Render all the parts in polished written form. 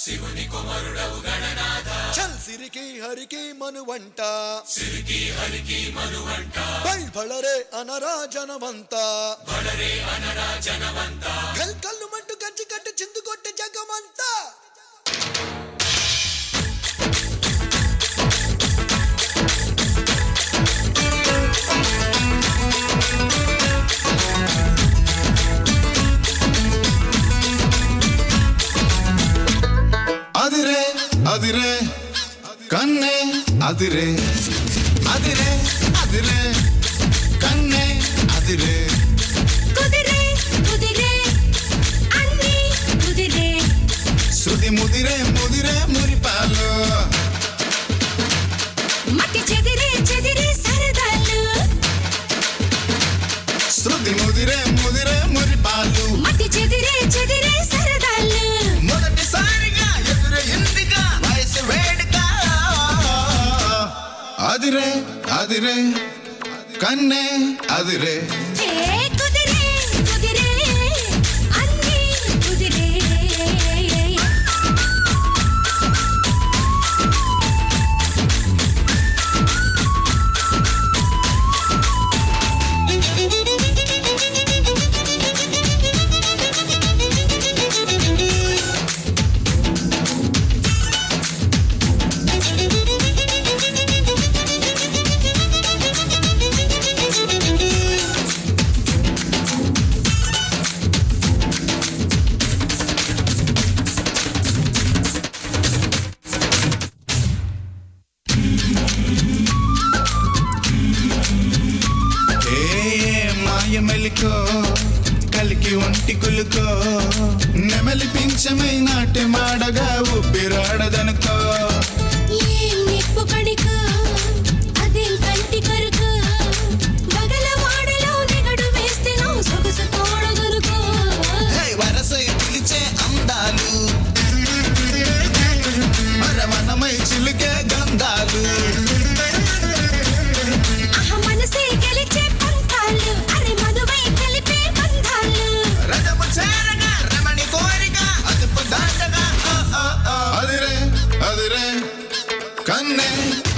శివుని కుమారుడవు గణనాథ చల్ సిరికి హరికి మనువంట సిరికి హరికి మనువంట బళరే అనరా జనవంత బళరే అనరా జనవంత కల్కల్లు మంటు గజ్జి కట్టు చిందు కొట్టే జగమంతా అదిరే అదిరే కన్నే అదిరే అదిరే అదిరే కన్నే అదిరే కుదిరే కుదిరే అన్ని కుదిరే శృతి ముదిరే ముదిరే మురిపాలు మతి చెదిరే చెదిరే సరదాలు శృతి ముదిరే ముదిరే మురిపాలు మతి చెదిరే చెదిరే సరదాలు మొదటిసారిగా ఎదురే ఇందిగా వయసు వేడుక అదిరే అదిరే కన్నే అదిరే ఏ కుదిరే కుదిరే అన్ని కుదిరే మెలికో కలికి ఒంటి కులుకో నెమలి పింఛమై నాట్య మాడగా ఊపిరాడదనుకో ఏం నిప్పు కణిక అదేం కంటి కరుక బగల వాడలో నిగడు వేస్తే నా సొగసు తోడగనుకో వరసై పిలిచే అందాలు మరమనమై చిలుకే గంధాలు మనసే గెలిచే పంతాలు అరే మధువై కలిపే బంధాలు రథము చేరగా రమణి కోరిక అదుపు దాటగా అదిరే అదిరే కన్నే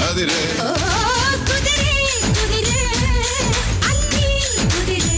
అదిరే ఓ కుదిరే కుదిరే అన్ని కుదిరే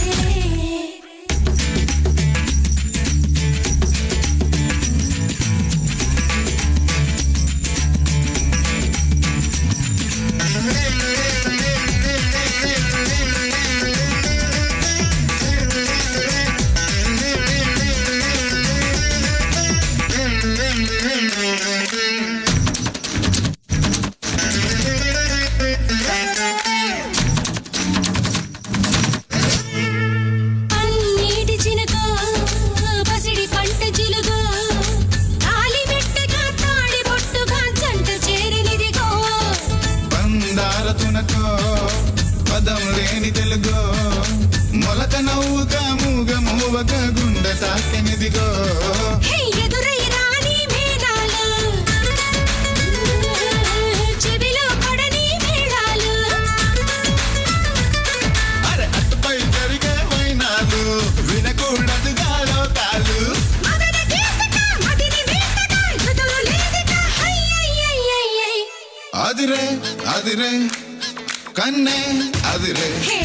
అన్నిటి చినుకో పసిడి పంట చిలుగో తాలి మెట్టగా తాడి బొట్టుగా జంట చేరినిదిగో బందార తునకో పదం లేని తెలుగో మొలక నవ్వుక మూగ మూవక గుండె తాకెనిదిగో హే ఎదురై రాని మేళాలు చెవిలో పడని మేళాలు అరే అటుపై జరిగే వైనాలు వినకూడదుగా లోకాలు మగడ గీతక మదిని వీతక ఎదురు లేదిక హయ్యయ్యయ్యయ్యయ్ అదిరే అదిరే కన్నే అదిరే హే